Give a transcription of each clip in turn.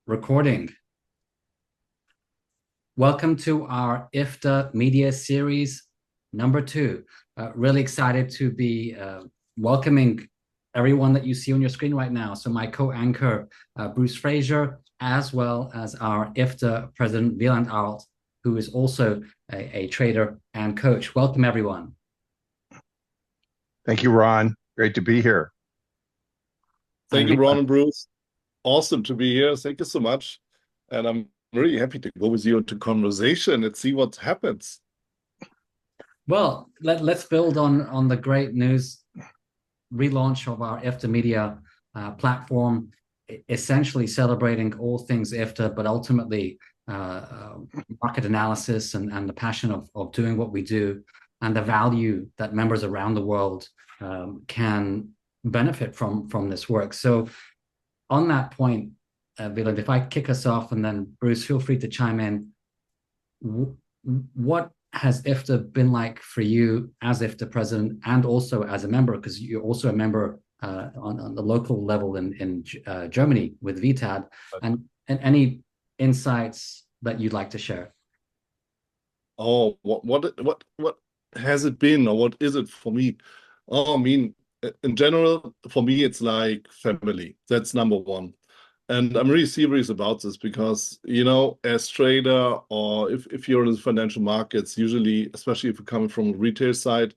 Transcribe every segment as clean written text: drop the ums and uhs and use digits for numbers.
Recording. Welcome to our IFTA Media Series number 2. Really excited to be welcoming everyone that you see on your screen right now. So my co-anchor, Bruce Fraser, as well as our IFTA president, Wieland Arlt, who is also a trader and coach. Welcome, everyone. Thank you, Ron. Great to be here. Thank you, Ron and Bruce. Awesome to be here. Thank you so much. And I'm really happy to go with you into conversation and see what happens. Well, let's build on the great news relaunch of our IFTA Media platform, essentially celebrating all things IFTA, but ultimately market analysis and the passion of doing what we do and the value that members around the world can benefit from this work. So on that point, Wieland, if I kick us off and then Bruce, feel free to chime in. What has IFTA been like for you as IFTA president and also as a member, because you're also a member on the local level in Germany with VTAD, and any insights that you'd like to share? Oh, what has it been, or what is it for me? Oh, I mean, in general, for me, it's like family. That's number one. And I'm really serious about this because, you know, as trader or if you're in the financial markets, usually, especially if you're coming from a retail side,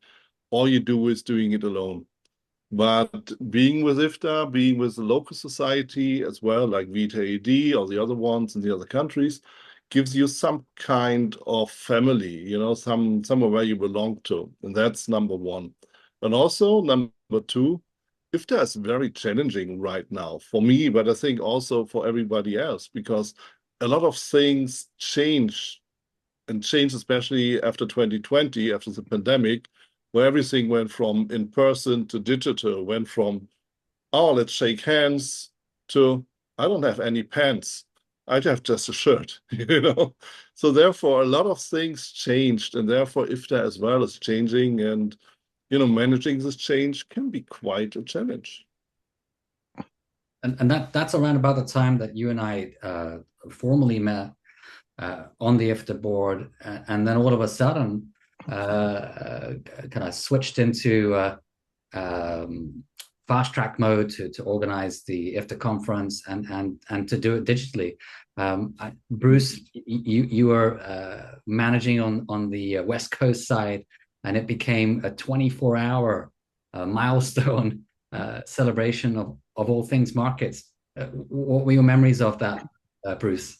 all you do is doing it alone. But being with IFTA, being with the local society as well, like VTAD or the other ones in the other countries, gives you some kind of family, you know, somewhere where you belong to. And that's number one. And also, number two, IFTA is very challenging right now for me, but I think also for everybody else, because a lot of things change and change, especially after 2020, after the pandemic, where everything went from in person to digital, went from, oh, let's shake hands to, I don't have any pants. I have just a shirt, you know? So therefore, a lot of things changed, and therefore IFTA as well is changing, and you know, managing this change can be quite a challenge. And that's around about the time that you and I formally met on the IFTA board, and then all of a sudden kind of switched into fast track mode to organize the IFTA conference and to do it digitally. Bruce, you were managing on the West Coast side, and it became a 24-hour milestone celebration of all things markets. What were your memories of that, Bruce?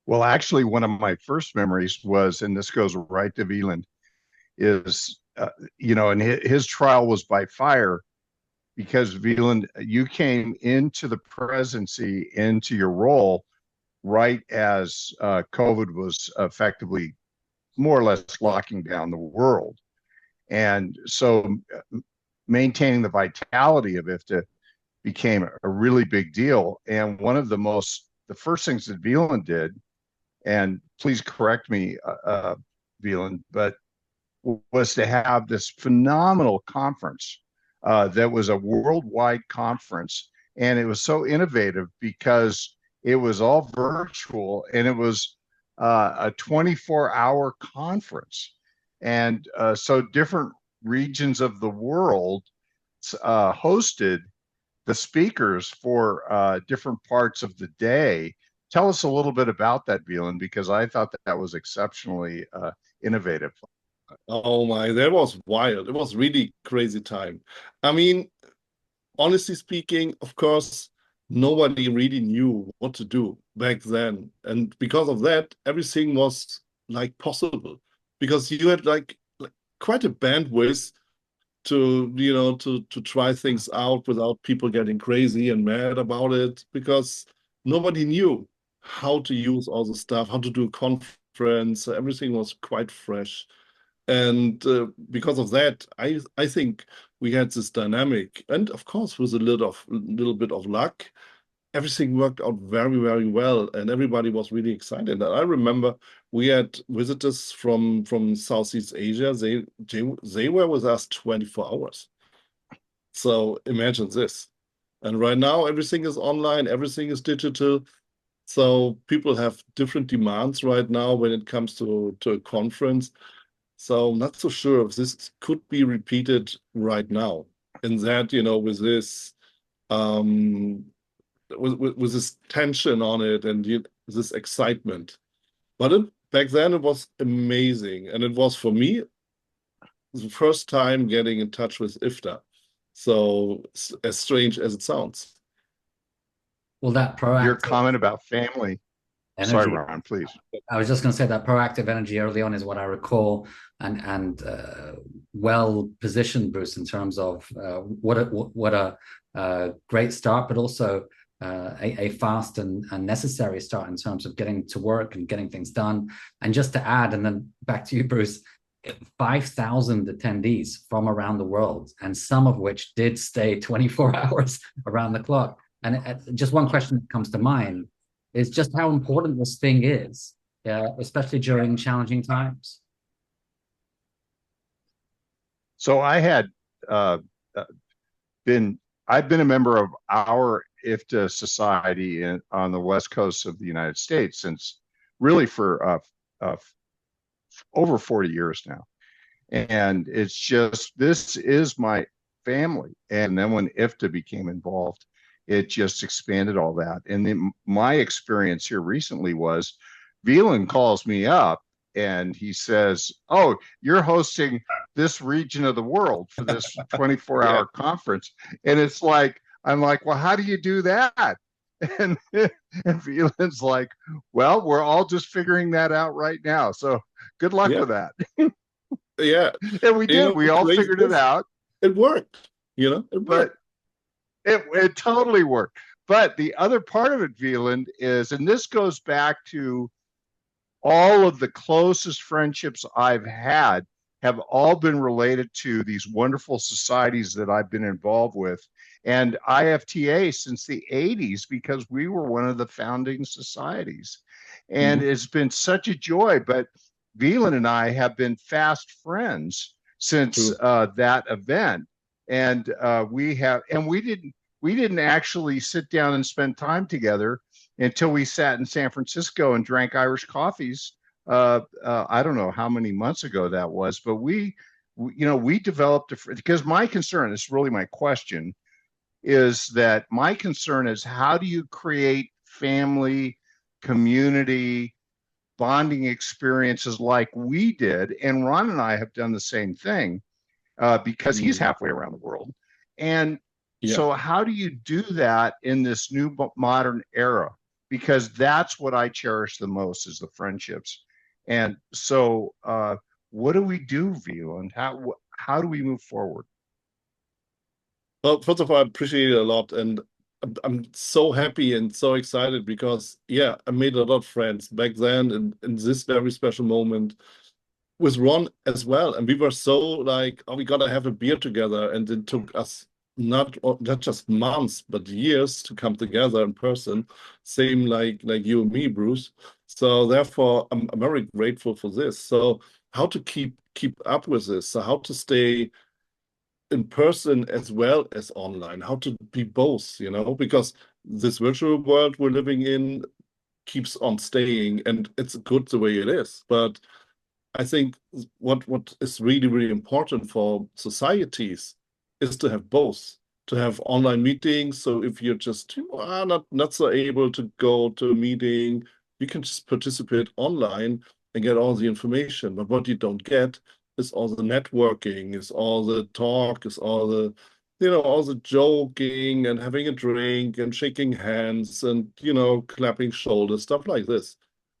Well, actually, one of my first memories was, and this goes right to Wieland, is, and his trial was by fire because Wieland, you came into the presidency, into your role right as COVID was effectively more or less locking down the world. And so maintaining the vitality of IFTA became a really big deal. And one of the first things that Wieland did, and please correct me, Wieland, but was to have this phenomenal conference that was a worldwide conference. And it was so innovative because it was all virtual and it was a 24-hour conference. And so different regions of the world hosted the speakers for different parts of the day. Tell us a little bit about that, Wieland, because I thought that was exceptionally innovative. Oh my, that was wild. It was really crazy time. I mean, honestly speaking, of course, nobody really knew what to do back then. And because of that, everything was like possible because you had like quite a bandwidth to, you know, to try things out without people getting crazy and mad about it because nobody knew how to use all the stuff, how to do a conference. Everything was quite fresh. And because of that, I think we had this dynamic, and of course, with a little bit of luck, everything worked out very, very well, and everybody was really excited. And I remember we had visitors from Southeast Asia. They were with us 24 hours. So imagine this. And right now, everything is online, everything is digital. So people have different demands right now when it comes to a conference. So I'm not so sure if this could be repeated right now. And that, with this with this tension on it and this excitement. But back then it was amazing. And it was for me the first time getting in touch with IFTA. So as strange as it sounds. Well, that Your proactive comment about family. Sorry, energy. Ron, please. I was just going to say that proactive energy early on is what I recall, and well positioned, Bruce, in terms of what a great start, but also a fast and necessary start in terms of getting to work and getting things done. And just to add, and then back to you, Bruce, 5,000 attendees from around the world, and some of which did stay 24 hours around the clock. And just one question that comes to mind is just how important this thing is, especially during challenging times. So I had uh, I've been a member of our IFTA society on the West Coast of the United States since really for over 40 years now. And it's just, this is my family. And then when IFTA became involved, it just expanded all that. And my experience here recently was Wieland calls me up and he says, "Oh, you're hosting this region of the world for this 24-hour conference." And it's like, I'm like, "Well, how do you do that?" And, and Wieland's like, "Well, we're all just figuring that out right now. So good luck with that." Yeah. And we did. We all figured it out. It worked. It worked. But it totally worked. But the other part of it, Wieland, is, and this goes back to all of the closest friendships I've had have all been related to these wonderful societies that I've been involved with. And IFTA since the 80s, because we were one of the founding societies. And it's been such a joy. But Wieland and I have been fast friends since that event. And we didn't actually sit down and spend time together until we sat in San Francisco and drank Irish coffees. I don't know how many months ago that was, but we developed because my concern, this is really my question, is that my concern is how do you create family, community, bonding experiences like we did? And Ron and I have done the same thing because he's halfway around the world. And so how do you do that in this new modern era? Because that's what I cherish the most is the friendships. And so what do we do, Wieland? How do we move forward? Well, first of all, I appreciate it a lot. And I'm so happy and so excited because, I made a lot of friends back then in this very special moment with Ron as well. And we were so like, oh, we got to have a beer together. And it took us not just months, but years to come together in person. Same like you and me, Bruce. So therefore, I'm very grateful for this. So how to keep up with this? So how to stay in person as well as online? How to be both? Because this virtual world we're living in keeps on staying, and it's good the way it is. But I think what is really, really important for societies is to have both, to have online meetings. So if you're just not so able to go to a meeting, you can just participate online and get all the information. But what you don't get is all the networking, is all the talk, is all the all the joking and having a drink and shaking hands and clapping shoulders, stuff like this.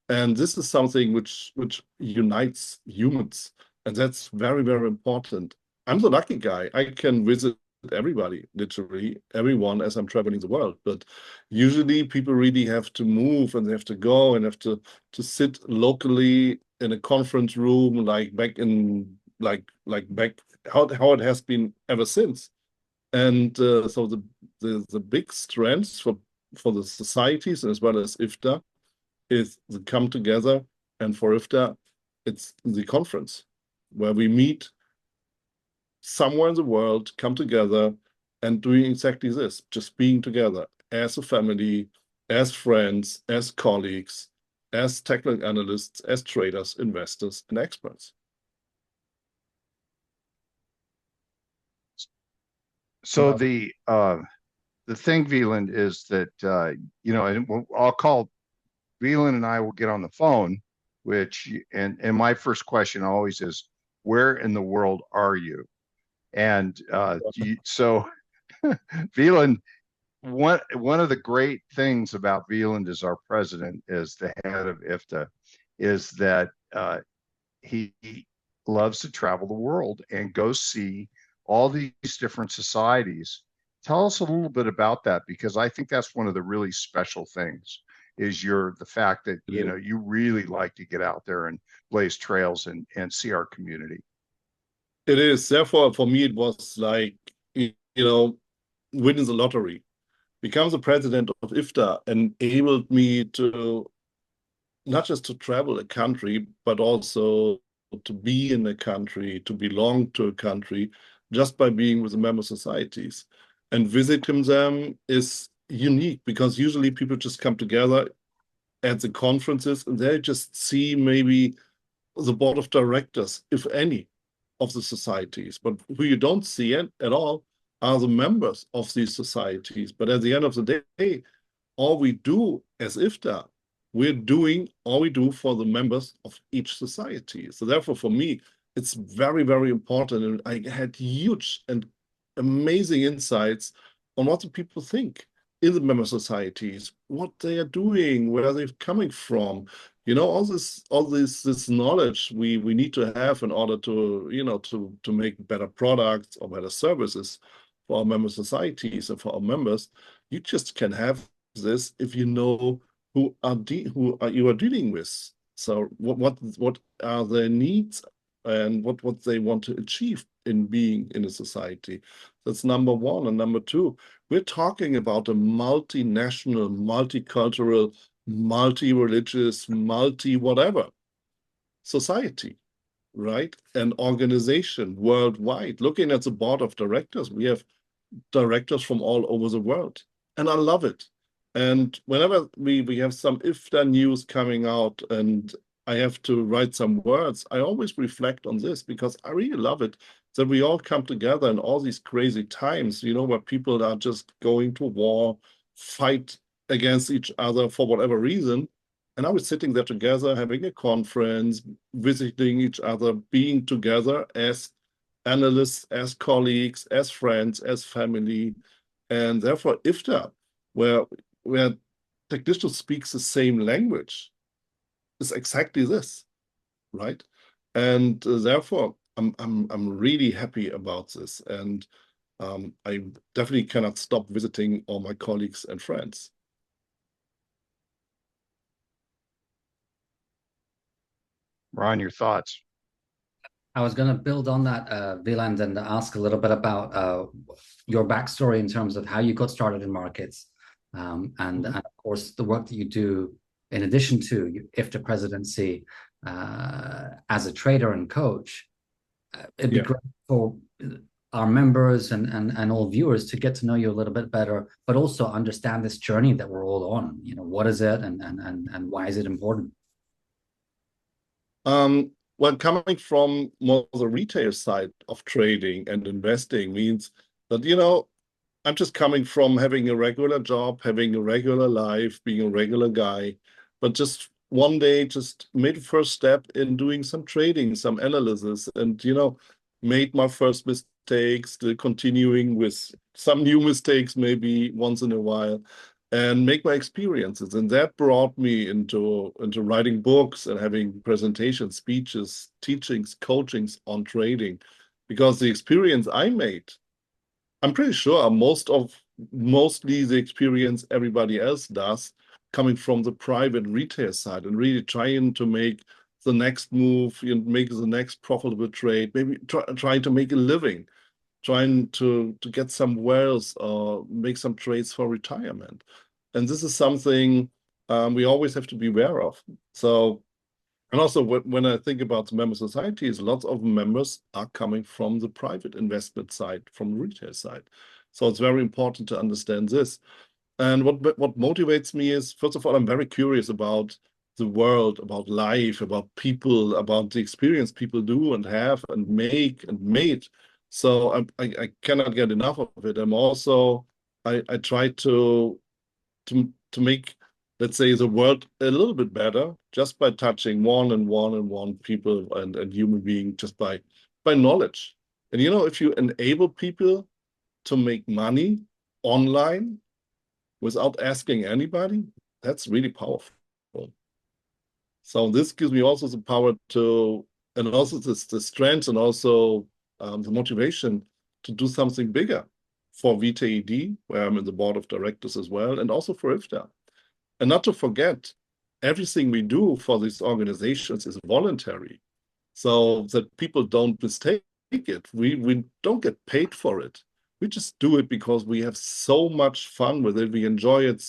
And this is something which unites humans, and that's very, very important. I'm the lucky guy. I can visit everybody, literally everyone, as I'm traveling the world. But usually people really have to move and they have to go and have to sit locally in a conference room, like back in back how it has been ever since. And so the big strengths for the societies as well as IFTA is the come together, and for IFTA, it's the conference where we meet somewhere in the world, come together, and doing exactly this, just being together as a family, as friends, as colleagues, as technical analysts, as traders, investors, and experts. So the thing, Wieland, is that you know, and I'll call Wieland and I will get on the phone, which and my first question always is, where in the world are you? And so Wieland, one of the great things about Wieland as our president, as the head of IFTA, is that he loves to travel the world and go see all these different societies. Tell us a little bit about that, because I think that's one of the really special things is the fact that, you know, you really like to get out there and blaze trails and see our community. It is. Therefore, for me, it was like, you know, winning the lottery. Become the president of IFTA enabled me to not just to travel a country, but also to be in a country, to belong to a country, just by being with the member societies. And visiting them is unique because usually people just come together at the conferences and they just see maybe the board of directors, if any, of the societies. But who you don't see at all are the members of these societies. But at the end of the day, all we do as IFTA, we're doing all we do for the members of each society. So therefore, for me, it's very, very important. And I had huge and amazing insights on what the people think in the member societies, what they are doing, where they're coming from. You know, all this knowledge we need to have in order to, you know, to make better products or better services for our member societies and for our members. You just can have this if you know who you are dealing with. So what are their needs and what they want to achieve in being in a society. That's number one. And number two, we're talking about a multinational, multicultural, multi-religious, multi-whatever society, right? An organization worldwide. Looking at the board of directors, we have directors from all over the world. And I love it. And whenever we have some IFTA news coming out and I have to write some words, I always reflect on this because I really love it that we all come together in all these crazy times, you know, where people are just going to war, fight against each other for whatever reason. And I was sitting there together, having a conference, visiting each other, being together as analysts, as colleagues, as friends, as family. And therefore, IFTA, where technicians speak the same language, is exactly this, right? And therefore, I'm really happy about this, and I definitely cannot stop visiting all my colleagues and friends. Ron, your thoughts? I was going to build on that, Wieland, and ask a little bit about your backstory in terms of how you got started in markets, and of course the work that you do in addition to IFTA presidency as a trader and coach. It'd be great for our members and all viewers to get to know you a little bit better, but also understand this journey that we're all on. You know, what is it and why is it important? Well, coming from more the retail side of trading and investing means that, you know, I'm just coming from having a regular job, having a regular life, being a regular guy, but just one day just made the first step in doing some trading, some analysis, and, you know, made my first mistakes, still continuing with some new mistakes maybe once in a while, and make my experiences. And that brought me into writing books and having presentations, speeches, teachings, coachings on trading, because the experience I made, I'm pretty sure mostly the experience everybody else does, coming from the private retail side and really trying to make the next move, you know, make the next profitable trade, maybe trying to make a living, trying to get some wealth or make some trades for retirement. And this is something we always have to be aware of. So, and also when I think about the member societies, lots of members are coming from the private investment side, from the retail side. So it's very important to understand this. And what motivates me is, first of all, I'm very curious about the world, about life, about people, about the experience people do and have and make and made. So I cannot get enough of it. I'm also I try to make, let's say, the world a little bit better just by touching one people and human being just by knowledge. And you know, if you enable people to make money online without asking anybody, that's really powerful. So this gives me also the power to, and also the strength and also the motivation to do something bigger for VTED, where I'm in the board of directors as well, and also for IFTA. And not to forget, everything we do for these organizations is voluntary, so that people don't mistake it. We don't get paid for it. We just do it because we have so much fun with it. We enjoy it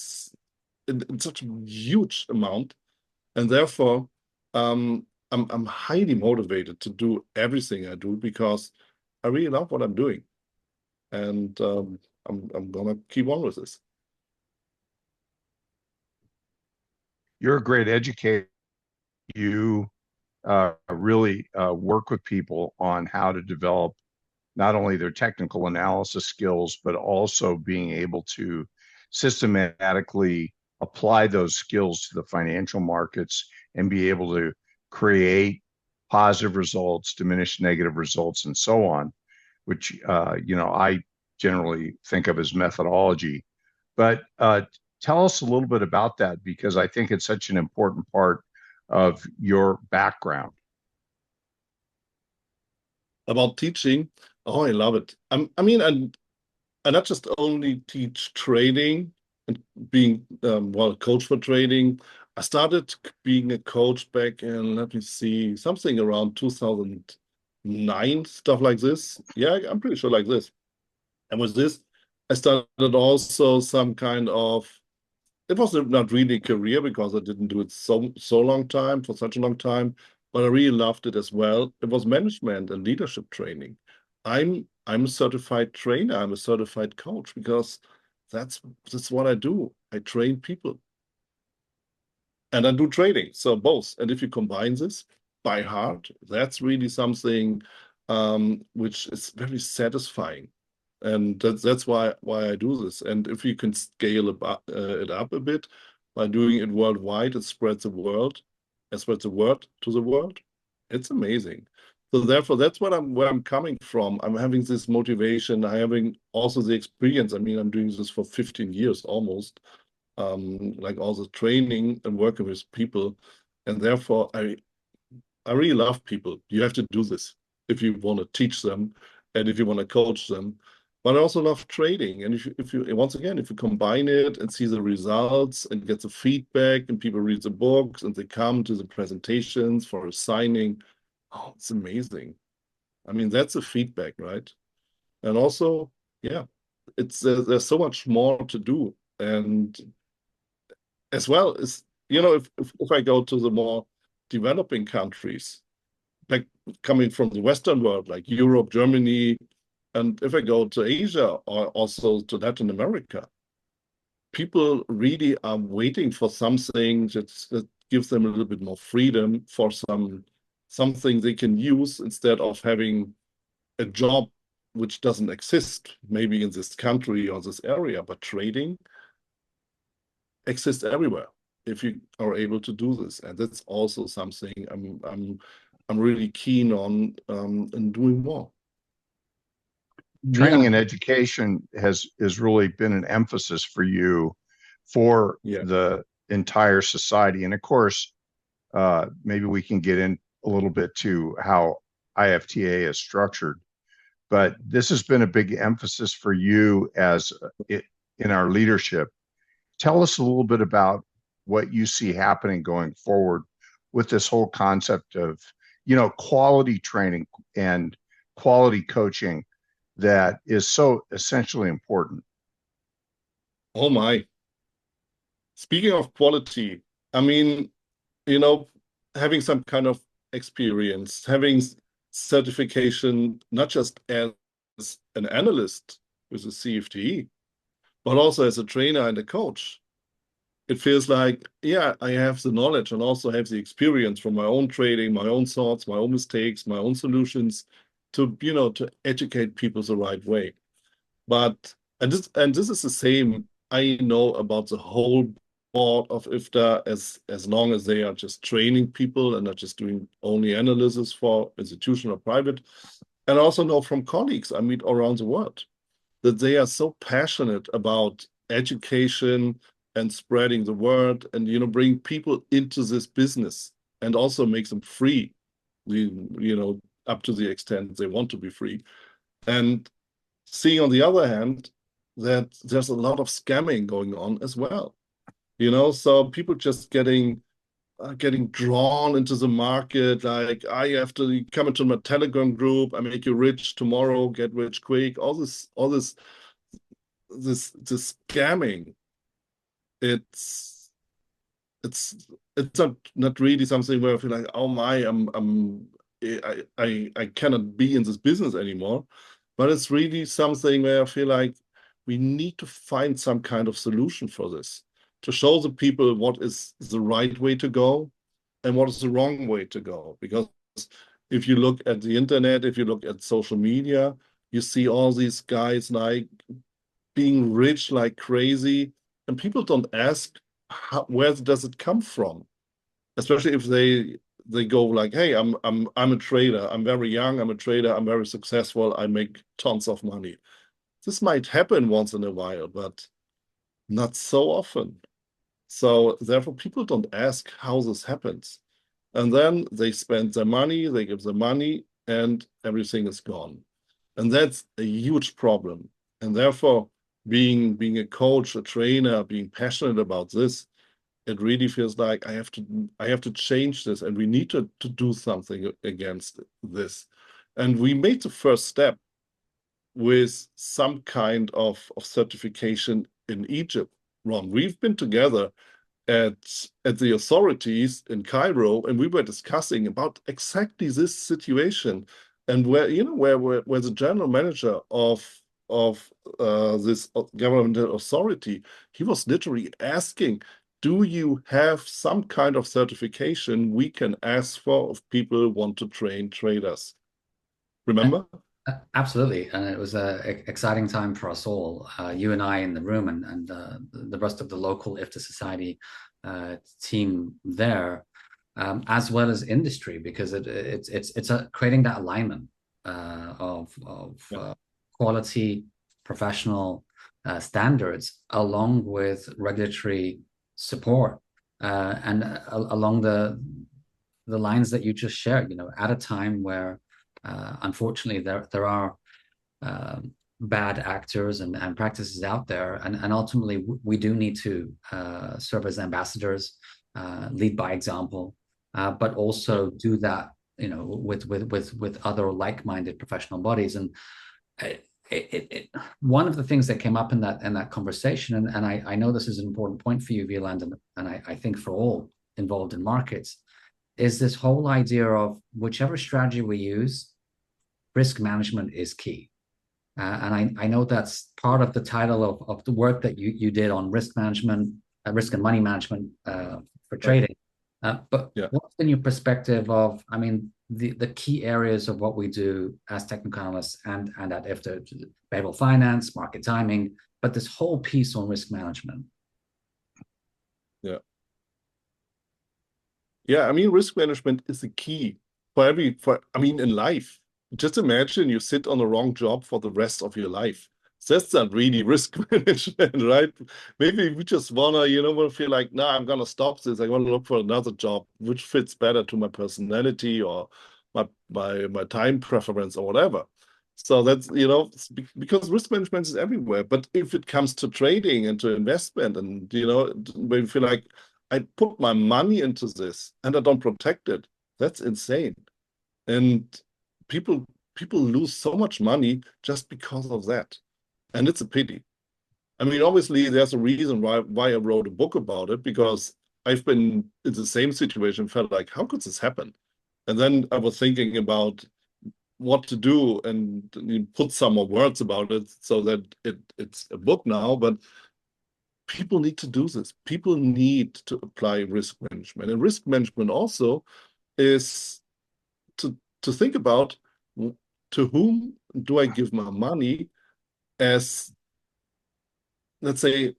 in such a huge amount. And therefore, I'm highly motivated to do everything I do because I really love what I'm doing. And I'm gonna keep on with this. You're a great educator. You really work with people on how to develop not only their technical analysis skills, but also being able to systematically apply those skills to the financial markets and be able to create positive results, diminish negative results, and so on, which I generally think of as methodology. But tell us a little bit about that, because I think it's such an important part of your background. About teaching, oh, I love it. I mean, I not just only teach trading and being well, a coach for trading. I started being a coach back in, let me see, something around 2009, stuff like this. Yeah, I'm pretty sure like this. And with this, I started also some kind of, it was not really a career because I didn't do it so long time, for such a long time, but I really loved it as well. It was management and leadership training. I'm a certified trainer. I'm a certified coach because that's what I do. I train people and I do trading. So both. And if you combine this by heart, that's really something which is very satisfying. And that's why I do this. And if you can scale it up a bit by doing it worldwide, it spreads the word to the world. It's amazing. So therefore, that's where I'm coming from. I'm having this motivation. I'm having also the experience. I mean, I'm doing this for 15 years almost, like all the training and working with people. And therefore, I really love people. You have to do this if you want to teach them and if you want to coach them. But I also love trading. And if you once again, if you combine it and see the results and get the feedback and people read the books and they come to the presentations for a signing, oh, it's amazing. I mean, that's the feedback, right? And also, yeah, it's there's so much more to do. And as well as, you know, if I go to the more developing countries, like coming from the Western world, like Europe, Germany, and if I go to Asia or also to Latin America, people really are waiting for something that gives them a little bit more freedom, for something they can use instead of having a job which doesn't exist maybe in this country or this area, but trading exists everywhere if you are able to do this. And that's also something I'm really keen on in doing more. Training and education has really been an emphasis for you for the entire society. And of course, maybe we can get in a little bit to how IFTA is structured, but this has been a big emphasis for you as in our leadership. Tell us a little bit about what you see happening going forward with this whole concept of, quality training and quality coaching that is so essentially important. Oh my. Speaking of quality, I mean, having some kind of experience, having certification, not just as an analyst, with a CFTE, but also as a trainer and a coach. It feels like, yeah, I have the knowledge and also have the experience from my own trading, my own thoughts, my own mistakes, my own solutions to, to educate people the right way. But and this is the same I know about the whole board of IFTA, as long as they are just training people and not just doing only analysis for institutional or private. And also know from colleagues I meet around the world that they are so passionate about education and spreading the word and bring people into this business and also make them free, up to the extent they want to be free. And seeing on the other hand that there's a lot of scamming going on as well. So people just getting drawn into the market, like I have to come into my Telegram group, I make you rich tomorrow, get rich quick, all this scamming. It's not really something where I feel like, oh my, I cannot be in this business anymore. But it's really something where I feel like we need to find some kind of solution for this, to show the people what is the right way to go and what is the wrong way to go. Because if you look at the internet, if you look at social media, you see all these guys like being rich like crazy, and people don't ask where does it come from, especially if they go like, hey, I'm a trader, I'm very young, I'm a trader, I'm very successful, I make tons of money. This might happen once in a while, but not so often. So therefore, people don't ask how this happens. And then they spend their money, they give the money, and everything is gone. And that's a huge problem. And therefore, being a coach, a trainer, being passionate about this, it really feels like I have to change this, and we need to do something against this. And we made the first step with some kind of certification in Egypt. Ron, we've been together at the authorities in Cairo, and we were discussing about exactly this situation, and where the general manager of this governmental authority, he was literally asking, do you have some kind of certification we can ask for if people want to train traders? Remember? Absolutely, and it was an exciting time for us all. You and I in the room, and the rest of the local IFTA Society team there, as well as industry, because it's creating that alignment of quality, professional standards, along with regulatory support, and along the lines that you just shared. At a time where unfortunately, there are bad actors and practices out there, and ultimately we do need to serve as ambassadors, lead by example, but also do that, with other like-minded professional bodies. And one of the things that came up in that conversation, and I know this is an important point for you, Wieland, and I think for all involved in markets, is this whole idea of whichever strategy we use, risk management is key. And I know that's part of the title of the work that you did on risk management, risk and money management for trading. But yeah, what's the new perspective of, the key areas of what we do as technical analysts and at IFTA, behavioral finance, market timing, but this whole piece on risk management? Yeah, risk management is the key in life. Just imagine you sit on the wrong job for the rest of your life. That's not really risk management, right? Maybe we just wanna, feel like, nah, I'm gonna stop this. I want to look for another job which fits better to my personality or my time preference or whatever. So that's, because risk management is everywhere. But if it comes to trading and to investment, and when you feel like I put my money into this and I don't protect it, that's insane. And people lose so much money just because of that, and it's a pity. Obviously there's a reason why I wrote a book about it, because I've been in the same situation, felt like, how could this happen? And then I was thinking about what to do, and you put some more words about it so that it's a book now, but people need to do this. People need to apply risk management. And risk management also is to think about, to whom do I give my money as, let's say,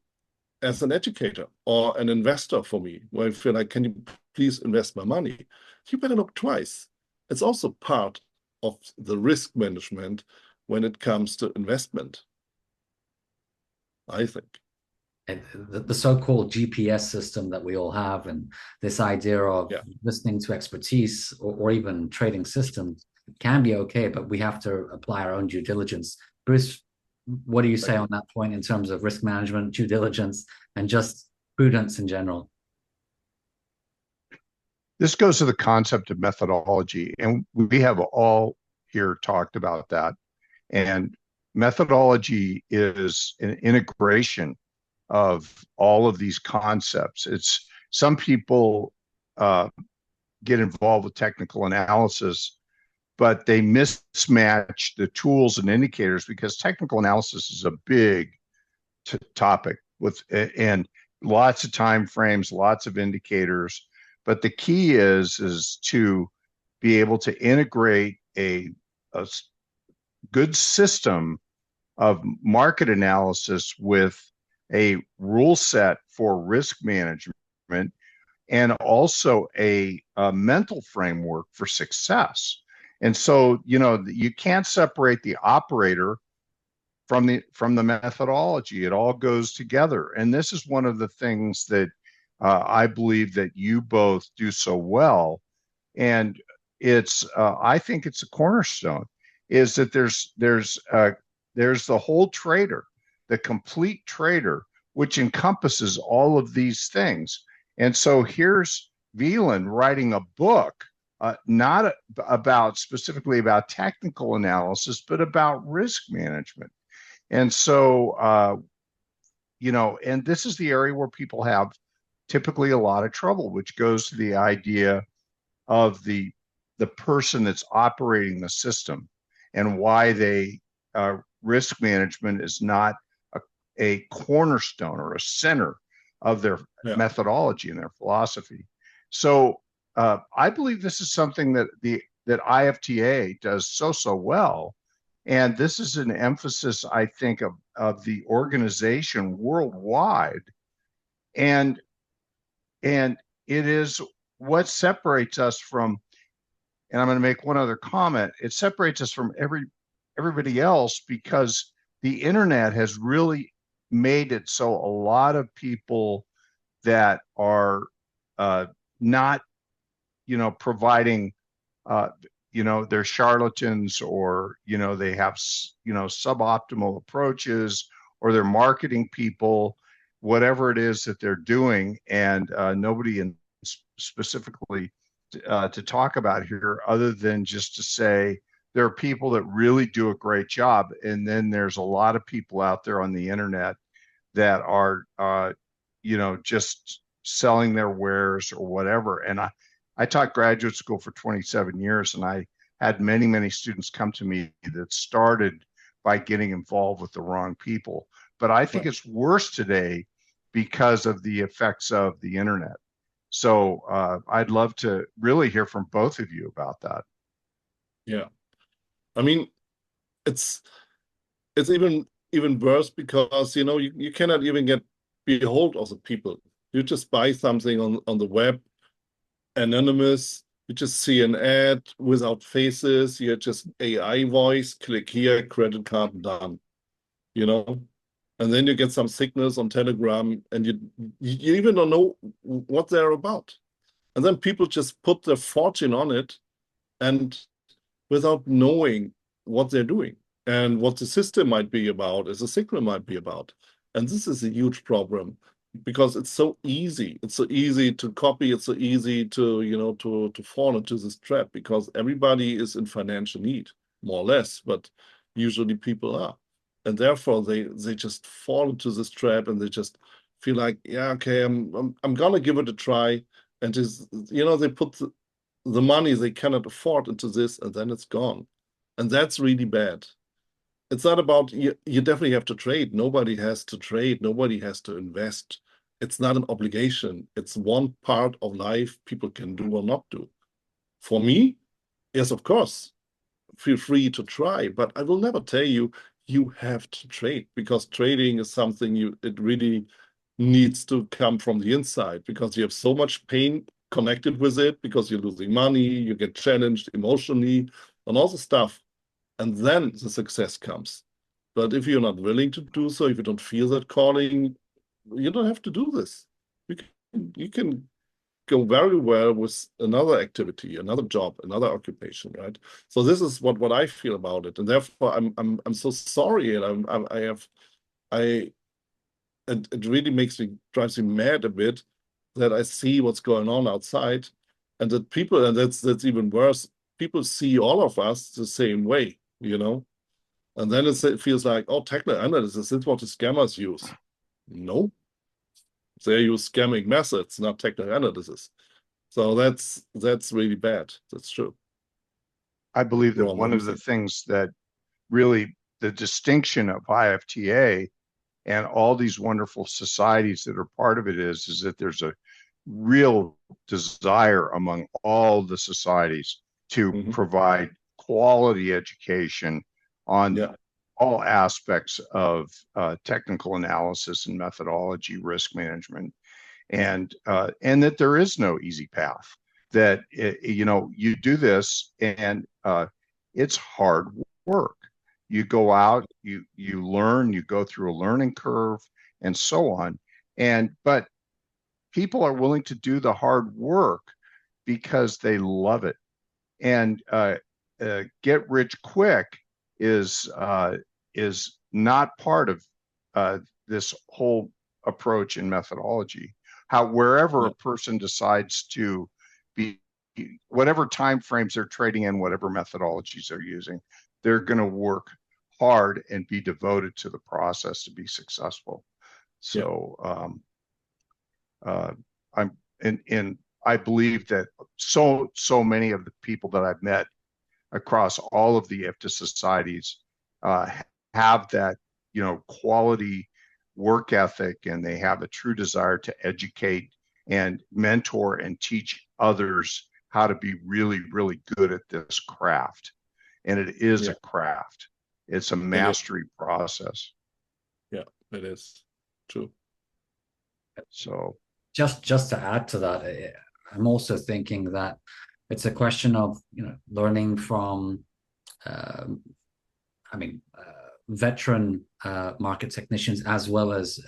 as an educator or an investor for me, where I feel like, can you please invest my money? You better look twice. It's also part of the risk management when it comes to investment, I think. And the so-called GPS system that we all have, and this idea of listening to expertise or even trading systems can be okay, but we have to apply our own due diligence. Bruce, what do you say on that point in terms of risk management, due diligence, and just prudence in general? This goes to the concept of methodology, and we have all here talked about that. And methodology is an integration of all of these concepts. It's some people get involved with technical analysis, but they mismatch the tools and indicators, because technical analysis is a big topic with and lots of time frames, lots of indicators. But the key is to be able to integrate a good system of market analysis with a rule set for risk management, and also a mental framework for success. And so, you can't separate the operator from the methodology. It all goes together. And this is one of the things that I believe that you both do so well. And I think it's a cornerstone, is that there's the whole trader, the complete trader, which encompasses all of these things. And so here's Wieland writing a book, not specifically about technical analysis, but about risk management. And so, and this is the area where people have typically a lot of trouble, which goes to the idea of the person that's operating the system, and why risk management is not a cornerstone or a center of their methodology and their philosophy. So I believe this is something that IFTA does so well. And this is an emphasis, I think, of the organization worldwide. And it is what separates us from, and I'm going to make one other comment, it separates us from everybody else, because the internet has really made it so a lot of people that are not, providing, they're charlatans, or, they have, suboptimal approaches, or they're marketing people, whatever it is that they're doing. And nobody specifically to talk about here, other than just to say there are people that really do a great job. And then there's a lot of people out there on the internet that are, just selling their wares or whatever. And I taught graduate school for 27 years, and I had many, many students come to me that started by getting involved with the wrong people. But I think it's worse today because of the effects of the internet. So I'd love to really hear from both of you about that. Yeah. I mean, it's even worse, because, you cannot even get behold of the people. You just buy something on the web, anonymous. You just see an ad without faces. You just AI voice, click here, credit card, done. And then you get some signals on Telegram, and you even don't know what they're about. And then people just put their fortune on it, and without knowing what they're doing and what the system might be about, as a signal might be about. And this is a huge problem, because it's so easy. It's so easy to copy. It's so easy to, to fall into this trap, because everybody is in financial need, more or less, but usually people are. And therefore they just fall into this trap, and they just feel like, yeah, okay, I'm gonna give it a try. And they put the money they cannot afford into this, and then it's gone. And that's really bad. It's not about you definitely have to trade. Nobody has to trade. Nobody has to invest. It's not an obligation. It's one part of life people can do or not do. For me, yes, of course, feel free to try, but I will never tell you you have to trade, because trading is something it really needs to come from the inside, because you have so much pain connected with it, because you're losing money, you get challenged emotionally and all the stuff. And then the success comes. But if you're not willing to do so, if you don't feel that calling, you don't have to do this. You can go very well with another activity, another job, another occupation, right? So this is what I feel about it, and therefore I'm so sorry, and I it really drives me mad a bit that I see what's going on outside, and that people, and that's even worse, people see all of us the same way, and then it feels like, oh, technical analysis, that's what the scammers use. No, they use scamming methods, not technical analysis. So that's really bad. That's true. I believe that Ron, what one do you of the think? things that really the distinction of IFTA and all these wonderful societies that are part of it is that there's a real desire among all the societies to provide quality education on Yeah, all aspects of technical analysis and methodology, risk management, and that there is no easy path. That you do this, and it's hard work. You go out, you learn, you go through a learning curve, and so on. But people are willing to do the hard work because they love it. And get rich quick is not part of this whole approach and methodology. Wherever yeah, a person decides to be, whatever time frames they're trading in, whatever methodologies they're using, they're going to work hard and be devoted to the process to be successful. yeah, So I'm and I believe that so many of the people that I've met across all of the IFTA societies uh, have that quality work ethic, and they have a true desire to educate and mentor and teach others how to be really, really good at this craft. And it is yeah. a craft. It's a It is. mastery process. Yeah, it is true. So Just to add to that, I'm also thinking that it's a question of learning from, um, veteran market technicians as well as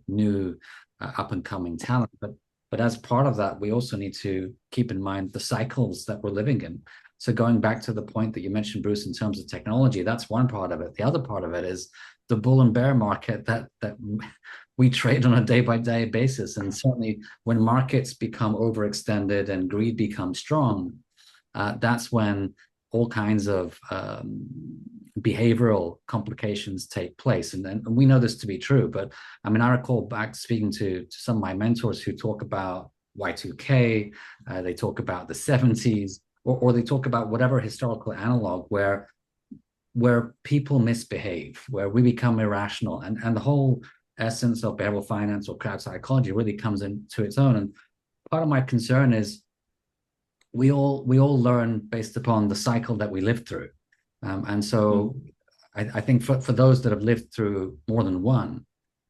new up and coming talent. But as part of that, we also need to keep in mind the cycles that we're living in. So going back to the point that you mentioned, Bruce, in terms of technology, that's one part of it. The other part of it is the bull and bear market that we trade on a day-by-day basis. And certainly when markets become overextended and greed becomes strong, that's when all kinds of behavioral complications take place. And we know this to be true. But I mean, I recall back speaking to some of my mentors who talk about Y2K, they talk about the 70s, or they talk about whatever historical analog where people misbehave, where we become irrational. And the whole essence of behavioral finance or crowd psychology really comes into its own. And part of my concern is we all learn based upon the cycle that we lived through. And so I think for those that have lived through more than one,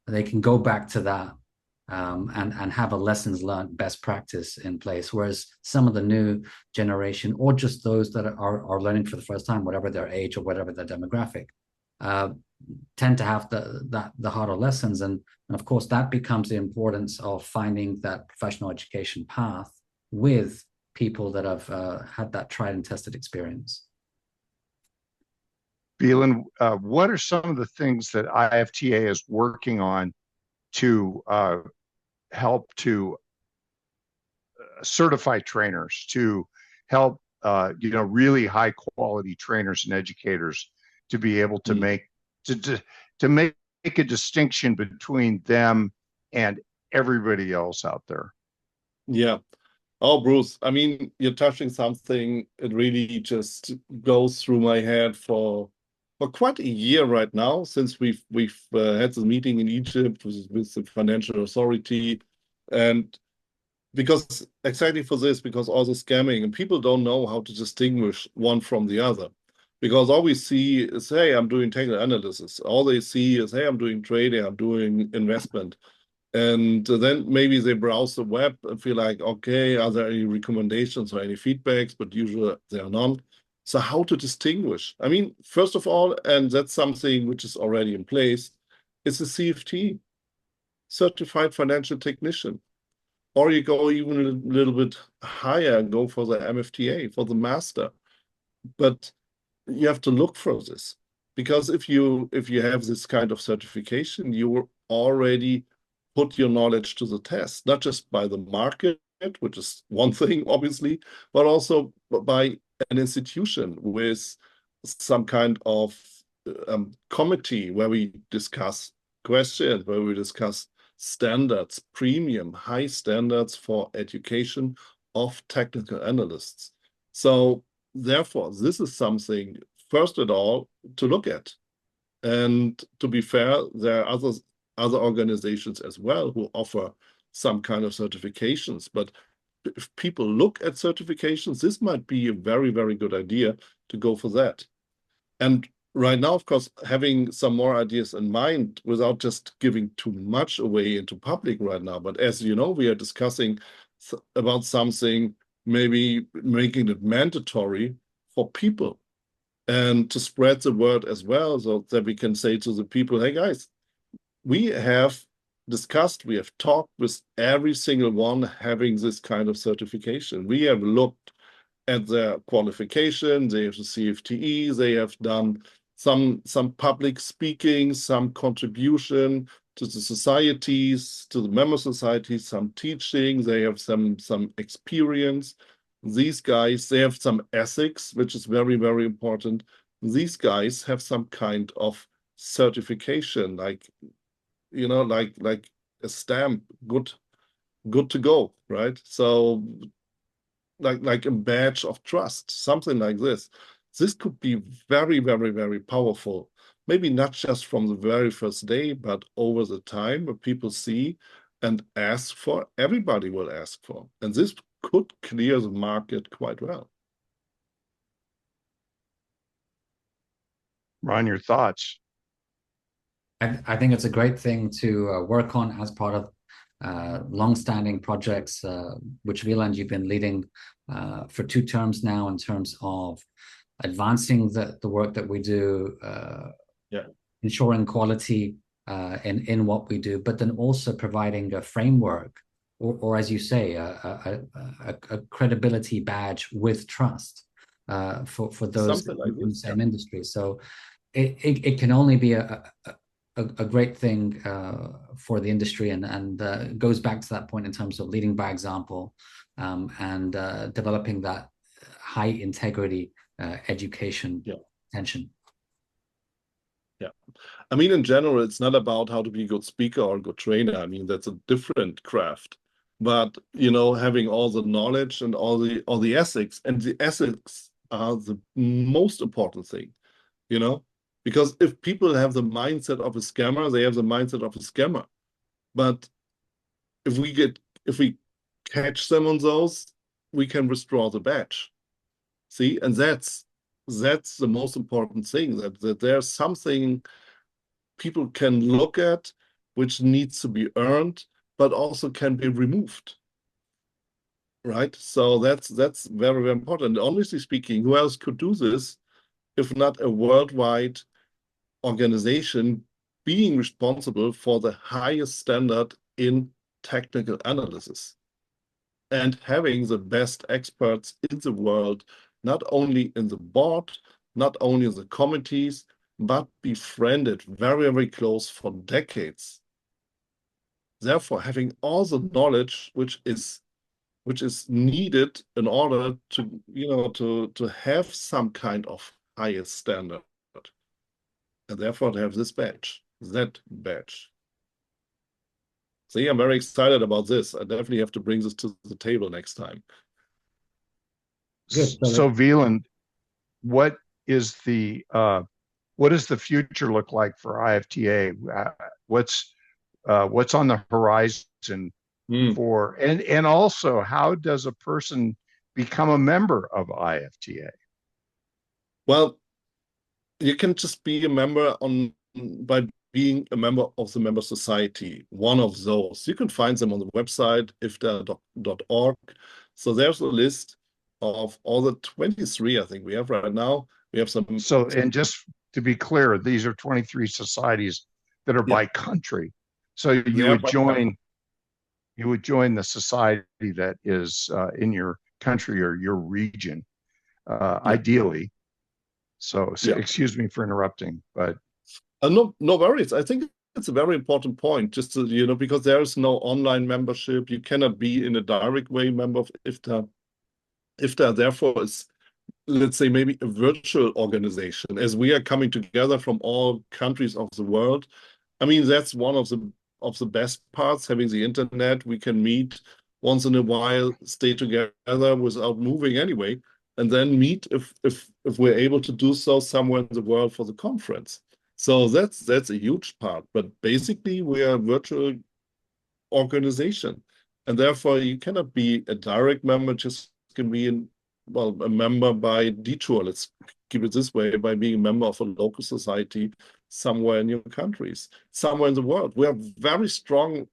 they can go back to that and have a lessons learned best practice in place. Whereas some of the new generation, or just those that are learning for the first time, whatever their age or whatever their demographic, tend to have the harder lessons. And of course, that becomes the importance of finding that professional education path with people that have had that tried and tested experience. Wieland, what are some of the things that IFTA is working on to help to certify trainers, to help really high quality trainers and educators to be able to make a distinction between them and everybody else out there? Yeah. Oh, Bruce, I mean, you're touching something. It really just goes through my head for quite a year right now, since we've had the meeting in Egypt with the financial authority, and because exactly for this, because all the scamming and people don't know how to distinguish one from the other. Because all we see is, hey, I'm doing technical analysis. All they see is, hey, I'm doing trading, I'm doing investment. And then maybe they browse the web and feel like, okay, are there any recommendations or any feedbacks? But usually there are none. So how to distinguish? I mean, first of all, and that's something which is already in place, it's a CFT, Certified Financial Technician. Or you go even a little bit higher and go for the MFTA, for the master. But you have to look for this, because if you have this kind of certification, you already put your knowledge to the test, not just by the market, which is one thing, obviously, but also by an institution with some kind of committee where we discuss questions, where we discuss standards, premium, high standards for education of technical analysts. So therefore, this is something, first of all, to look at. And to be fair, there are other organizations as well who offer some kind of certifications. But if people look at certifications, this might be a very, very good idea to go for that. And right now, of course, having some more ideas in mind without just giving too much away into public right now. But as you know, we are discussing about something, maybe making it mandatory for people and to spread the word as well, so that we can say to the people, hey guys, we have discussed, we have talked with every single one having this kind of certification. We have looked at their qualification, they have the CFTE, they have done some public speaking, some contribution to the societies, to the member societies, some teaching, they have some experience. These guys, they have some ethics, which is very, very important. These guys have some kind of certification, like, you know, like a stamp, good to go, right? So like a badge of trust, something like this. This could be very, very, very powerful. Maybe not just from the very first day, but over the time where people see and ask for, everybody will ask for. And this could clear the market quite well. Ron, your thoughts? I think it's a great thing to work on as part of long-standing projects, which Wieland, you've been leading for 2 terms now, in terms of advancing the work that we do, ensuring quality in what we do, but then also providing a framework, or as you say, a credibility badge with trust for those Something like in the this, same industry. So it can only be a great thing for the industry, and goes back to that point in terms of leading by example, and developing that high integrity education attention. Yeah. I mean, in general, it's not about how to be a good speaker or a good trainer. I mean, that's a different craft. But, you know, having all the knowledge and all the ethics, and the ethics are the most important thing, you know? Because if people have the mindset of a scammer, they have the mindset of a scammer. But if we catch them on those, we can withdraw the badge. See, and that's the most important thing, that there's something people can look at which needs to be earned, but also can be removed. Right? So that's very, very important. Honestly speaking, who else could do this if not a worldwide organization being responsible for the highest standard in technical analysis and having the best experts in the world, not only in the board, not only in the committees, but befriended very, very close for decades. Therefore, having all the knowledge which is needed in order to, you know, to have some kind of highest standard. And therefore to have this badge, that badge. See, I'm very excited about this. I definitely have to bring this to the table next time. Good. So Wieland, what is the what does the future look like for IFTA? What's on the horizon Hmm. for, and also how does a person become a member of IFTA? Well, you can just be a member on by being a member of the member society, one of those. You can find them on the website, ifta.org. So there's a list of all the 23, I think we have right now. We have some. So, and just to be clear, these are 23 societies that are Yeah, by country. So they are by country. you would join the society that is in your country or your region, Yeah, ideally. So, yeah. excuse me for interrupting, but No, no worries. I think it's a very important point, just to, because there is no online membership. You cannot be in a direct way member of IFTA. IFTA, therefore, is, let's say, maybe a virtual organization, as we are coming together from all countries of the world. I mean, that's one of the best parts, having the internet. We can meet once in a while, stay together without moving anyway, and then meet if we're able to do so somewhere in the world for the conference. So that's a huge part. But basically, we are a virtual organization, and therefore you cannot be a direct member. Just can be a member by detour. Let's keep it this way: by being a member of a local society somewhere in your countries, somewhere in the world. We are very strong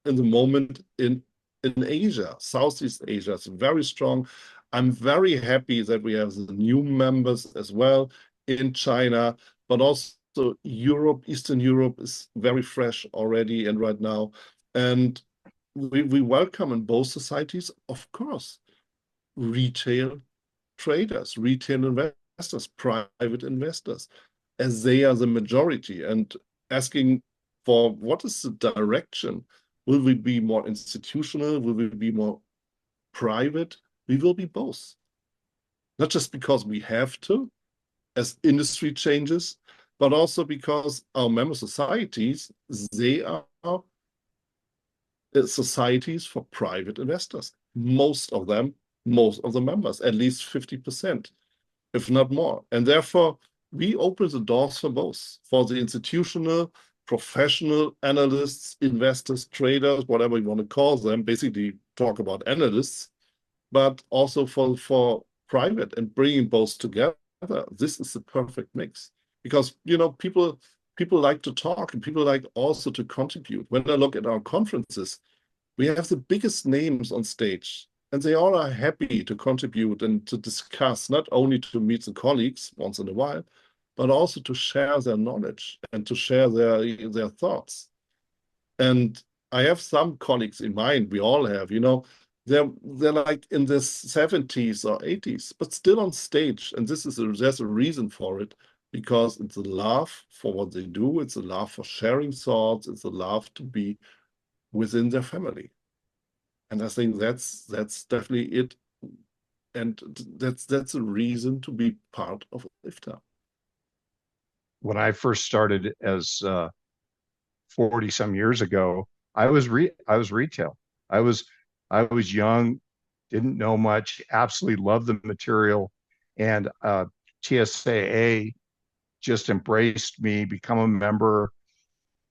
in the moment in Asia, Southeast Asia. It's very strong. I'm very happy that we have the new members as well in China, but also Europe, Eastern Europe is very fresh already and right now. And we welcome in both societies, of course, retail traders, retail investors, private investors, as they are the majority, and asking for what is the direction? Will we be more institutional? Will we be more private? We will be both. Not just because we have to, as industry changes, but also because our member societies, they are societies for private investors. Most of them, most of the members, at least 50%, if not more. And therefore, we open the doors for both, for the institutional, professional analysts, investors, traders, whatever you want to call them, basically talk about analysts, but also for private, and bringing both together. This is the perfect mix, because people like to talk, and people like also to contribute. When I look at our conferences, we have the biggest names on stage, and they all are happy to contribute and to discuss, not only to meet the colleagues once in a while, but also to share their knowledge and to share their thoughts. And I have some colleagues in mind, we all have, they're like in their 70s or 80s, but still on stage. And there's a reason for it, because it's a love for what they do, it's a love for sharing thoughts, it's a love to be within their family. And I think that's definitely it. And that's a reason to be part of IFTA. when I first started as 40 some years ago, I was retail. I was I was young, didn't know much, absolutely loved the material, and TSAA just embraced me, become a member,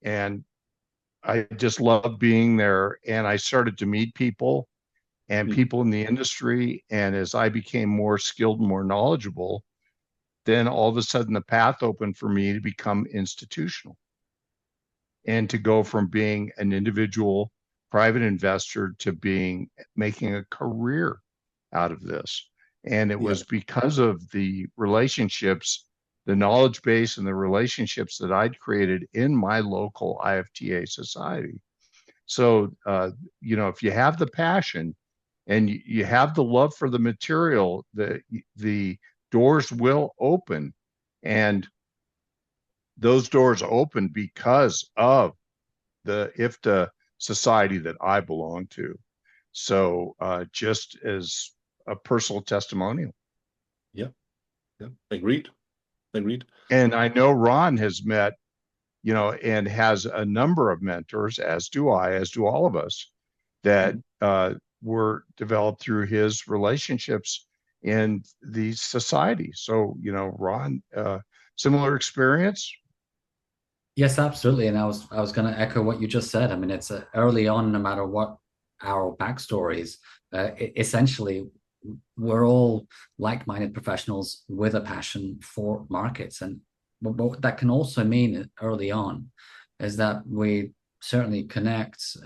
and I just loved being there. And I started to meet people and Mm. people in the industry. And as I became more skilled and more knowledgeable, then all of a sudden the path opened for me to become institutional and to go from being an individual private investor to making a career out of this. And it Yeah, was because of the relationships, the knowledge base, and the relationships that I'd created in my local IFTA society. So, if you have the passion and you have the love for the material, the doors will open, and those doors open because of the IFTA society that I belong to. So, just as a personal testimonial. yeah, yeah. Agreed. Agreed. And I know Ron has met and has a number of mentors, as do I, as do all of us, that were developed through his relationships in these societies. So, Ron, similar experience? Yes, absolutely. And I was going to echo what you just said. I mean, it's early on, no matter what our backstories, essentially, we're all like-minded professionals with a passion for markets. And what that can also mean early on is that we certainly connect,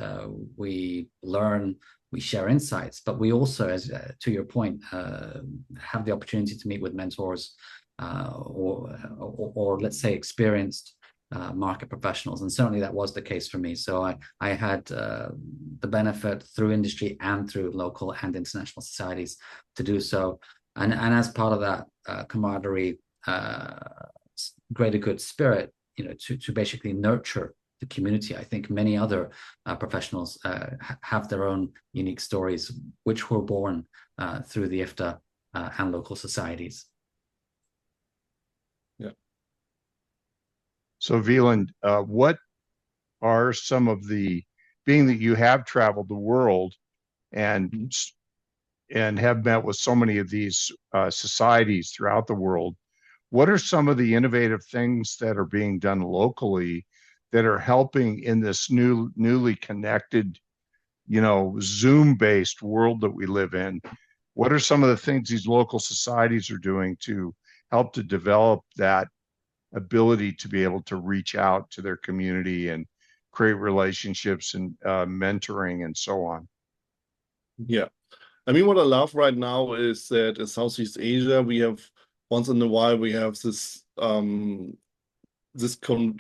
we learn, we share insights, but we also, as to your point, have the opportunity to meet with mentors or let's say experienced market professionals, and certainly that was the case for me. So I had the benefit through industry and through local and international societies to do so, and as part of that camaraderie, greater good spirit, to basically nurture the community. I think many other professionals have their own unique stories, which were born through the IFTA and local societies. So, Wieland, what are some of being that you have traveled the world and have met with so many of these societies throughout the world, what are some of the innovative things that are being done locally that are helping in this newly connected, Zoom-based world that we live in? What are some of the things these local societies are doing to help to develop that ability to be able to reach out to their community and create relationships and mentoring and so on? Yeah. I mean, what I love right now is that in Southeast Asia, we have once in a while, we have this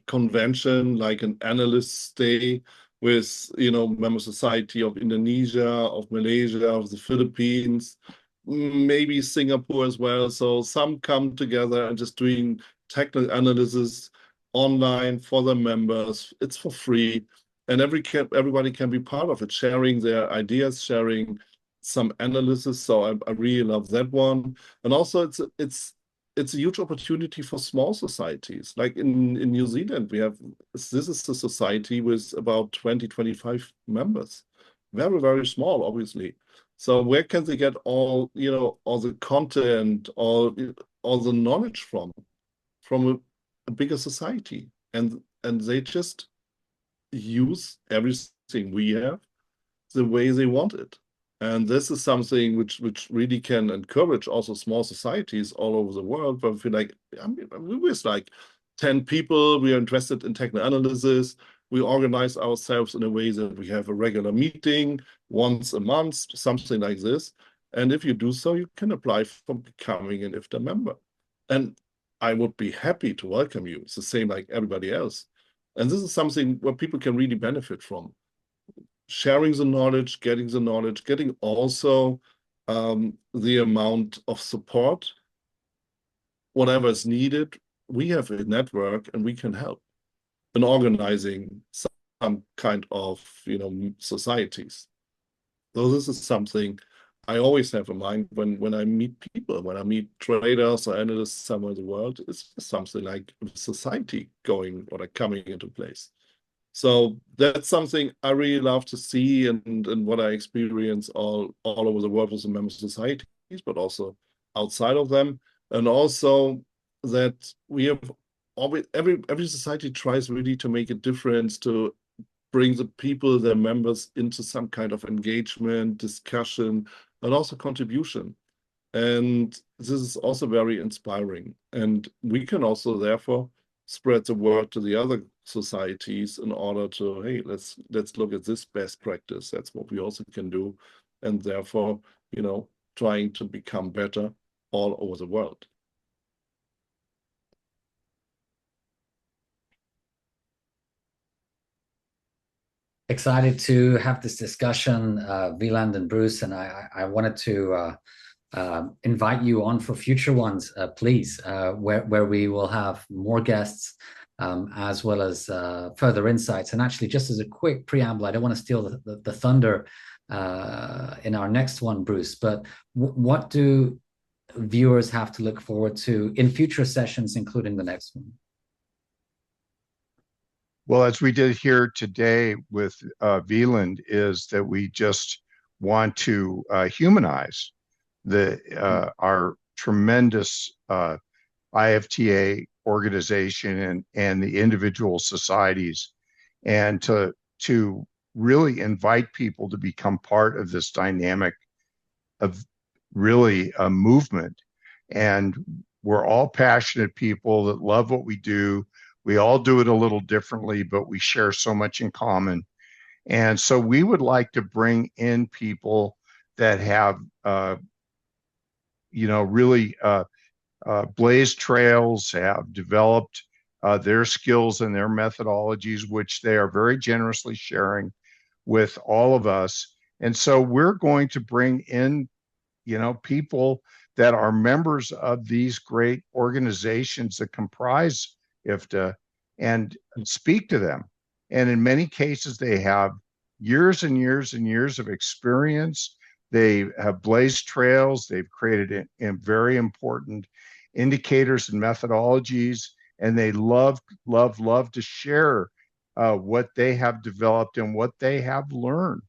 convention, like an analyst day with, member society of Indonesia, of Malaysia, of the Philippines, maybe Singapore as well. So some come together and just doing technical analysis online for the members. It's for free, and everybody can be part of it, sharing their ideas, sharing some analysis. So I really love that one. And also it's a huge opportunity for small societies. Like in New Zealand, this is a society with about 20-25 members. Very, very small, obviously. So where can they get all the content, all the knowledge from a bigger society? And they just use everything we have the way they want it. And this is something which really can encourage also small societies all over the world. But I feel like, we was like 10 people, we are interested in technical analysis. We organize ourselves in a way that we have a regular meeting once a month, something like this. And if you do so, you can apply for becoming an IFTA member. And I would be happy to welcome you. It's the same like everybody else. And this is something where people can really benefit from. Sharing the knowledge, getting also the amount of support, whatever is needed. We have a network and we can help in organizing some kind of, societies. So this is something I always have in mind when I meet people, when I meet traders or analysts somewhere in the world. It's something like society going or like coming into place. So that's something I really love to see, and what I experience all over the world with the member societies, but also outside of them. And also that we have always, every society tries really to make a difference, to bring the people, their members, into some kind of engagement, discussion, and also contribution. And this is also very inspiring. And we can also therefore spread the word to the other societies in order to, hey, let's look at this best practice. That's what we also can do. And therefore, trying to become better all over the world. Excited to have this discussion, Wieland and Bruce, and I wanted to invite you on for future ones, please, where we will have more guests as well as further insights. And actually, just as a quick preamble, I don't want to steal the thunder in our next one, Bruce, but what do viewers have to look forward to in future sessions, including the next one? Well, as we did here today with Wieland, is that we just want to humanize the our tremendous IFTA organization and the individual societies, and to really invite people to become part of this dynamic of really a movement. And we're all passionate people that love what we do. We all do it a little differently, but we share so much in common. And so we would like to bring in people that have, really blazed trails, have developed their skills and their methodologies, which they are very generously sharing with all of us. And so we're going to bring in, people that are members of these great organizations that comprise IFTA and speak to them. And in many cases, they have years and years and years of experience. They have blazed trails. They've created very important indicators and methodologies, and they love, love, love to share what they have developed and what they have learned.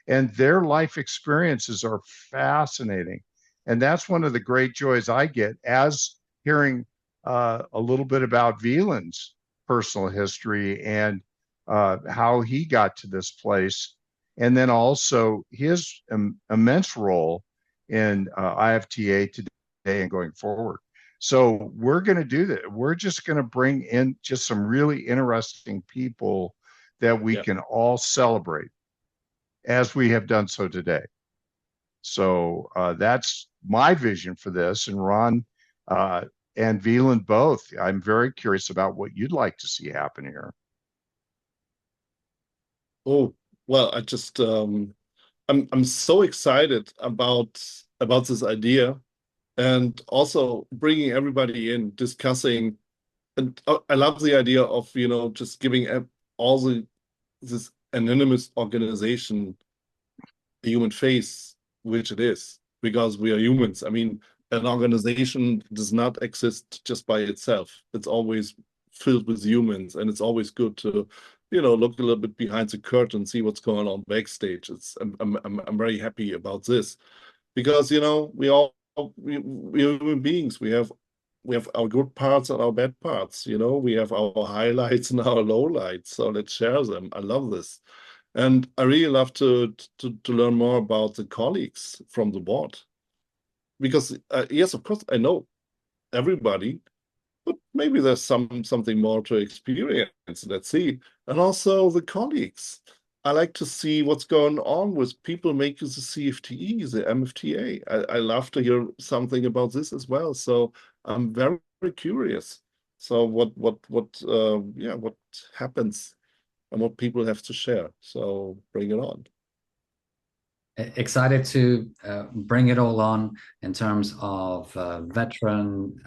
And their life experiences are fascinating. And that's one of the great joys I get as hearing a little bit about Wieland's personal history and how he got to this place. And then also his immense role in IFTA today and going forward. So we're going to do that. We're just going to bring in just some really interesting people that we can all celebrate, as we have done so today. So that's my vision for this. And Ron and Wieland both, I'm very curious about what you'd like to see happen here. Oh, well, I'm so excited about this idea, and also bringing everybody in, discussing. And I love the idea of, just giving all this anonymous organization a human face, which it is, because we are humans. I mean, an organization does not exist just by itself. It's always filled with humans, and it's always good to, look a little bit behind the curtain, see what's going on backstage. I'm very happy about this, because we're human beings. We have our good parts and our bad parts. We have our highlights and our lowlights. So let's share them. I love this. And I really love to learn more about the colleagues from the board. Because yes, of course, I know everybody, but maybe there's something more to experience. Let's see. And also the colleagues. I like to see what's going on with people making the CFTE, the MFTA. I love to hear something about this as well. So I'm very, very curious. So what happens and what people have to share. So bring it on. Excited to bring it all on in terms of veteran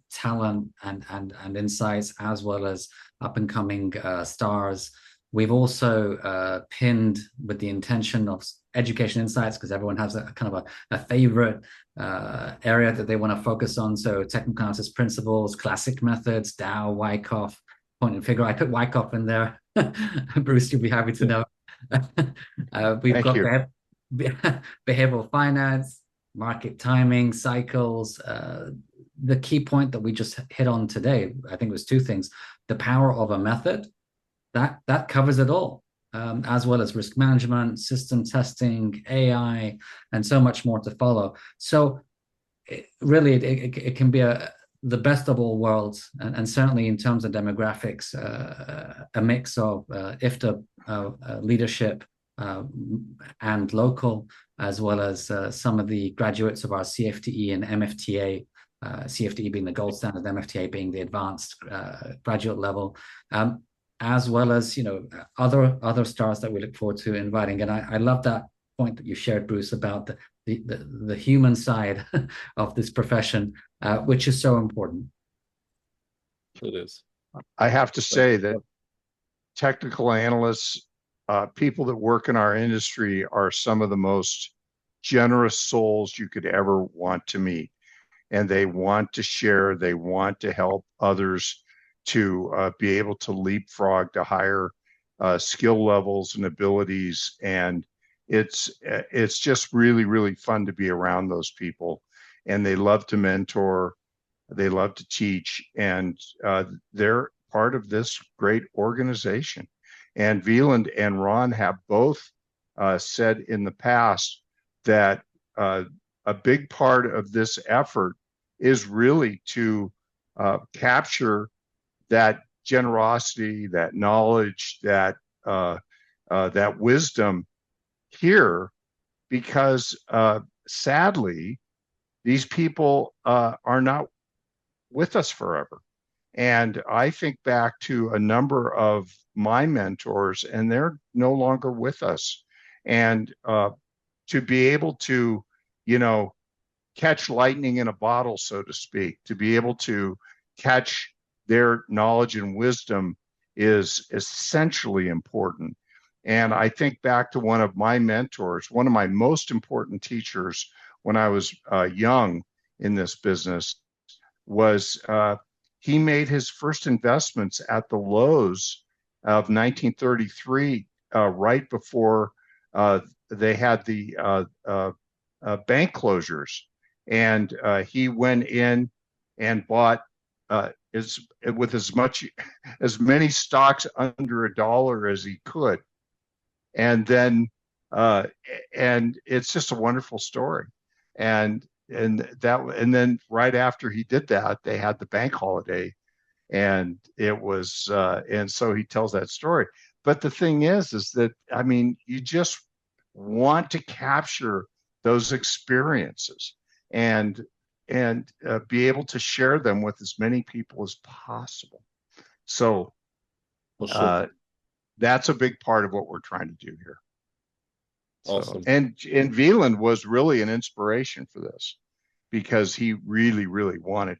talent and insights, as well as up and coming stars. We've also pinned with the intention of education insights, because everyone has a kind of a favorite area that they want to focus on. So technical analysis principles, classic methods, Dow, Wyckoff, point and figure. I put Wyckoff in there. Bruce, you'll be happy to know. We've got behavioral finance, market timing, cycles. The key point that we just hit on today, I think, was two things: the power of a method that covers it all, as well as risk management, system testing, AI, and so much more to follow. So it can be the best of all worlds, and certainly in terms of demographics, a mix of IFTA leadership and local, as well as some of the graduates of our CFTE and MFTA, CFTE being the gold standard, MFTA being the advanced graduate level, as well as other stars that we look forward to inviting. And I love that point that you shared, Bruce, about the human side of this profession, which is so important. It is. I have to say that technical analysts, people that work in our industry, are some of the most generous souls you could ever want to meet. And they want to share, they want to help others to be able to leapfrog to higher skill levels and abilities. And it's just really, really fun to be around those people. And they love to mentor, they love to teach, and they're part of this great organization. And Wieland and Ron have both said in the past that a big part of this effort is really to capture that generosity, that knowledge, that wisdom here, because sadly, these people are not with us forever. And I think back to a number of my mentors, and they're no longer with us. And to be able to, catch lightning in a bottle, so to speak, to be able to catch their knowledge and wisdom is essentially important. And I think back to one of my mentors, one of my most important teachers when I was young in this business was he made his first investments at the lows of 1933, right before they had the bank closures. And he went in and bought with as many stocks under $1 as he could. And then and it's just a wonderful story. And then right after he did that, they had the bank holiday, and it was and so he tells that story. But the thing is that, I mean, you just want to capture those experiences and be able to share them with as many people as possible. So that's a big part of what we're trying to do here. Awesome. So, and Wieland was really an inspiration for this, because he really, really wanted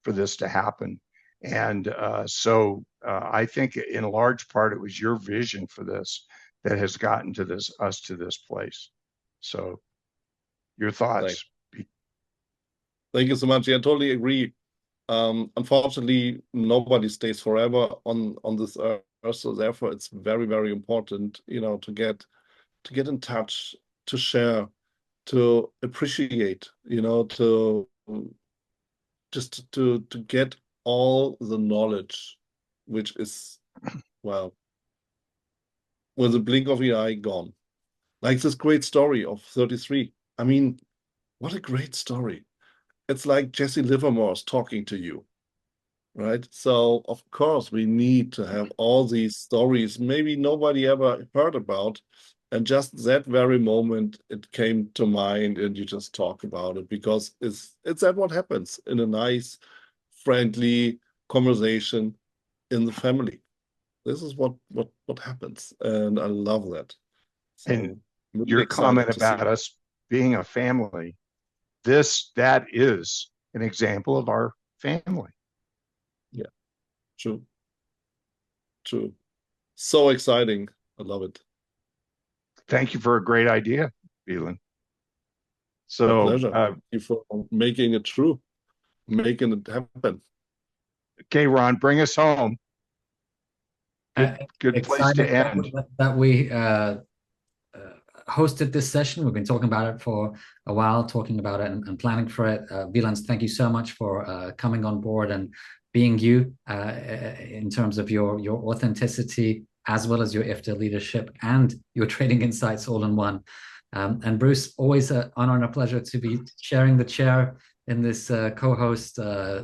for this to happen. And so I think in large part it was your vision for this that has gotten us to this place. So your thoughts? Thank you so much. Yeah, I totally agree. Unfortunately, nobody stays forever on this earth, so therefore it's very, very important, to get in touch, to share, to appreciate, to just to get all the knowledge, which is, well, with a blink of the eye gone. Like this great story of 33. I mean, what a great story. It's like Jesse Livermore's talking to you, right? So of course we need to have all these stories maybe nobody ever heard about, and just that very moment it came to mind, and you just talk about it, because it's that what happens in a nice, friendly conversation in the family. This is what happens, and I love that. So And really your excited comment to see about us being a family, that is an example of our family. Yeah, true. So exciting. I love it. Thank you for a great idea, Wieland. My So pleasure. Thank you for making it true, making it happen. okay, Ron, bring us home. Good place to Excited end. that we hosted this session. We've been talking about it for a while, talking about it and planning for it. Wieland, thank you so much for coming on board and being you in terms of your authenticity, as well as your IFTA leadership and your trading insights all in one. And Bruce, always an honor and a pleasure to be sharing the chair in this co-host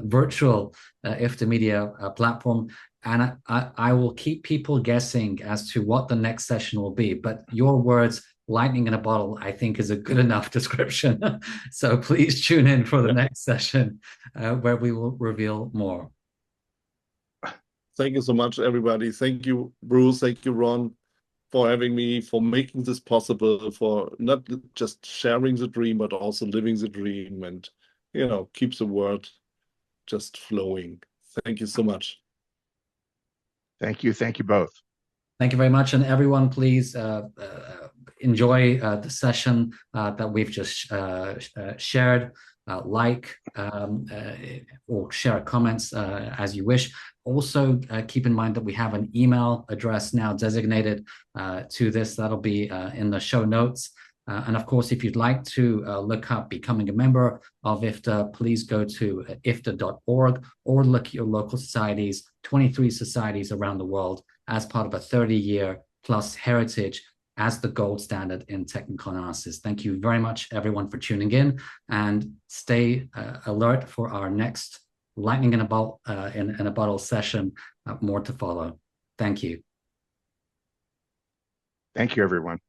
virtual IFTA Media platform. And I will keep people guessing as to what the next session will be. But your words, lightning in a bottle, I think is a good enough description. So please tune in for the next session where we will reveal more. Thank you so much, everybody. Thank you, Bruce. Thank you, Ron, for having me, for making this possible, for not just sharing the dream, but also living the dream, and, keep the word just flowing. Thank you so much. Thank you. Thank you both. Thank you very much. And everyone, please enjoy the session that we've just shared. like or share comments as you wish. Also, keep in mind that we have an email address now designated to this. That'll be in the show notes. And of course, if you'd like to look up becoming a member of IFTA, please go to ifta.org or look at your local societies, 23 societies around the world, as part of a 30-year plus heritage as the gold standard in technical analysis. Thank you very much, everyone, for tuning in, and stay alert for our next lightning in a bottle session. More to follow. Thank you. Thank you, everyone.